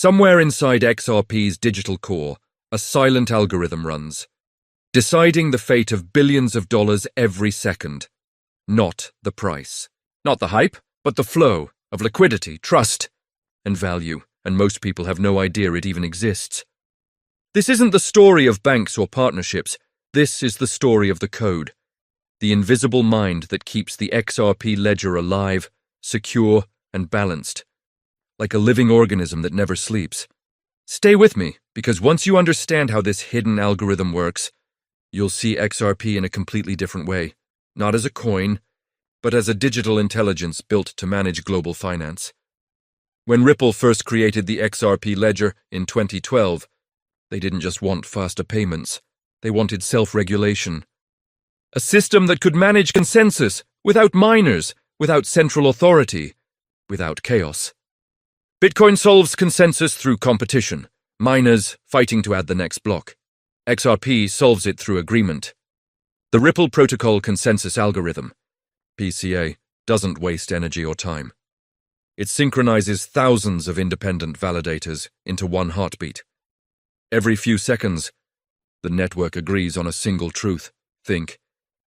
Somewhere inside XRP's digital core, a silent algorithm runs, deciding the fate of billions of dollars every second. Not the price. Not the hype, but the flow of liquidity, trust, and value, and most people have no idea it even exists. This isn't the story of banks or partnerships. This is the story of the code, the invisible mind that keeps the XRP ledger alive, secure, and balanced, like a living organism that never sleeps. Stay with me, because once you understand how this hidden algorithm works, you'll see XRP in a completely different way, not as a coin, but as a digital intelligence built to manage global finance. When Ripple first created the XRP ledger in 2012, they didn't just want faster payments, they wanted self-regulation. A system that could manage consensus without miners, without central authority, without chaos. Bitcoin solves consensus through competition, miners fighting to add the next block. XRP solves it through agreement. The Ripple Protocol Consensus Algorithm, PCA, doesn't waste energy or time. It synchronizes thousands of independent validators into one heartbeat. Every few seconds, the network agrees on a single truth. Think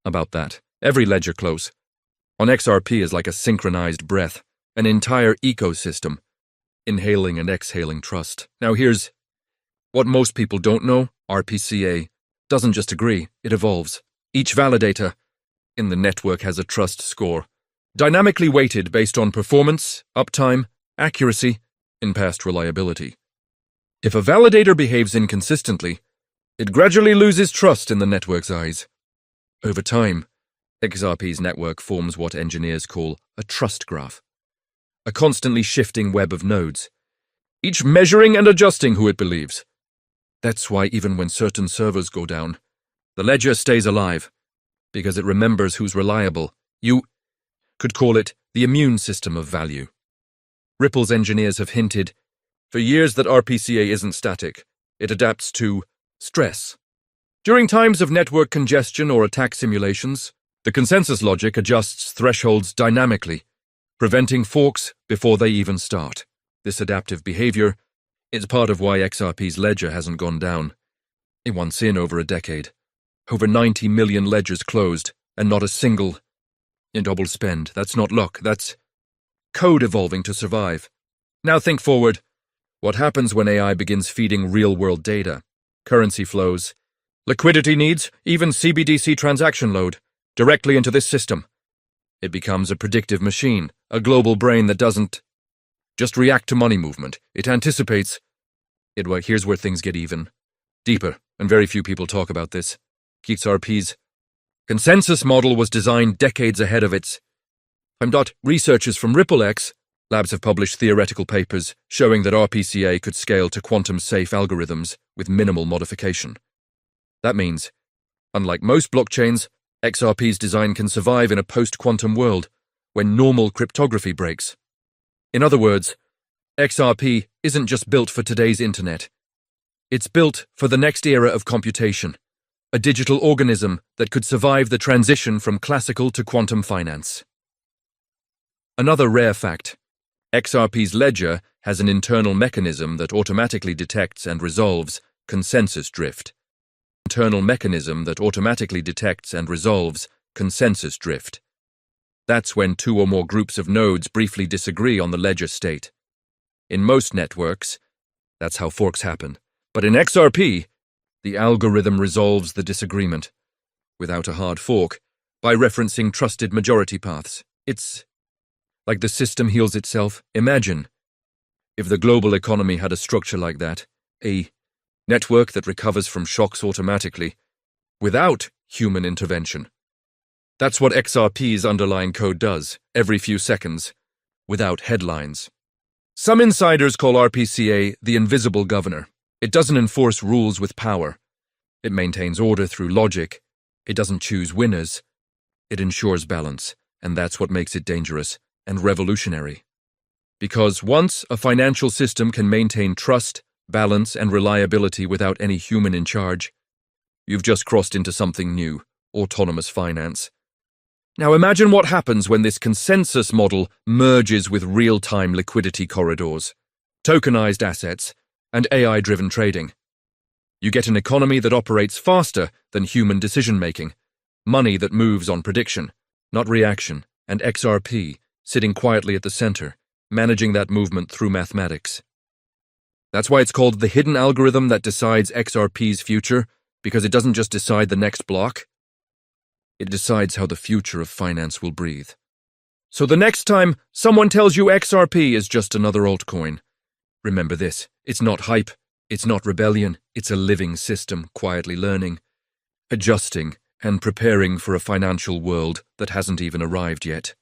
about that. Every ledger close on XRP is like a synchronized breath, an entire ecosystem, inhaling and exhaling trust. Now here's what most people don't know. RPCA doesn't just agree, it evolves. Each validator in the network has a trust score, dynamically weighted based on performance, uptime, accuracy, and past reliability. If a validator behaves inconsistently, it gradually loses trust in the network's eyes. Over time, XRP's network forms what engineers call a trust graph, a constantly shifting web of nodes, each measuring and adjusting who it believes. That's why even when certain servers go down, the ledger stays alive, because it remembers who's reliable. You could call it the immune system of value. Ripple's engineers have hinted for years that RPCA isn't static. It adapts to stress. During times of network congestion or attack simulations, the consensus logic adjusts thresholds dynamically, preventing forks before they even start. This adaptive behavior is part of why XRP's ledger hasn't gone down. It wants in over a decade. Over 90 million ledgers closed, and not a single in double spend. That's not luck, that's code evolving to survive. Now think forward. What happens when AI begins feeding real-world data, currency flows, liquidity needs, even CBDC transaction load, directly into this system? It becomes a predictive machine, a global brain that doesn't just react to money movement. It anticipates. Here's where things get even deeper, and very few people talk about this. XRP's consensus model was designed decades ahead of its time. Researchers from RippleX labs have published theoretical papers showing that RPCA could scale to quantum-safe algorithms with minimal modification. That means, unlike most blockchains, XRP's design can survive in a post-quantum world when normal cryptography breaks. In other words, XRP isn't just built for today's internet. It's built for the next era of computation, a digital organism that could survive the transition from classical to quantum finance. Another rare fact: XRP's ledger has an internal mechanism that automatically detects and resolves consensus drift. That's when two or more groups of nodes briefly disagree on the ledger state. In most networks, that's how forks happen. But in XRP, the algorithm resolves the disagreement, without a hard fork, by referencing trusted majority paths. It's like the system heals itself. Imagine if the global economy had a structure like that, a network that recovers from shocks automatically, without human intervention. That's what XRP's underlying code does, every few seconds, without headlines. Some insiders call RPCA the invisible governor. It doesn't enforce rules with power. It maintains order through logic. It doesn't choose winners. It ensures balance, and that's what makes it dangerous and revolutionary. Because once a financial system can maintain trust, balance, and reliability without any human in charge, you've just crossed into something new: autonomous finance. Now imagine what happens when this consensus model merges with real-time liquidity corridors. tokenized assets, and AI-driven trading. You get an economy that operates faster than human decision-making, money that moves on prediction, not reaction, and XRP sitting quietly at the center, managing that movement through mathematics. That's why it's called the hidden algorithm that decides XRP's future, because it doesn't just decide the next block. It decides how the future of finance will breathe. So the next time someone tells you XRP is just another altcoin, remember this: it's not hype, it's not rebellion, it's a living system quietly learning, adjusting, and preparing for a financial world that hasn't even arrived yet.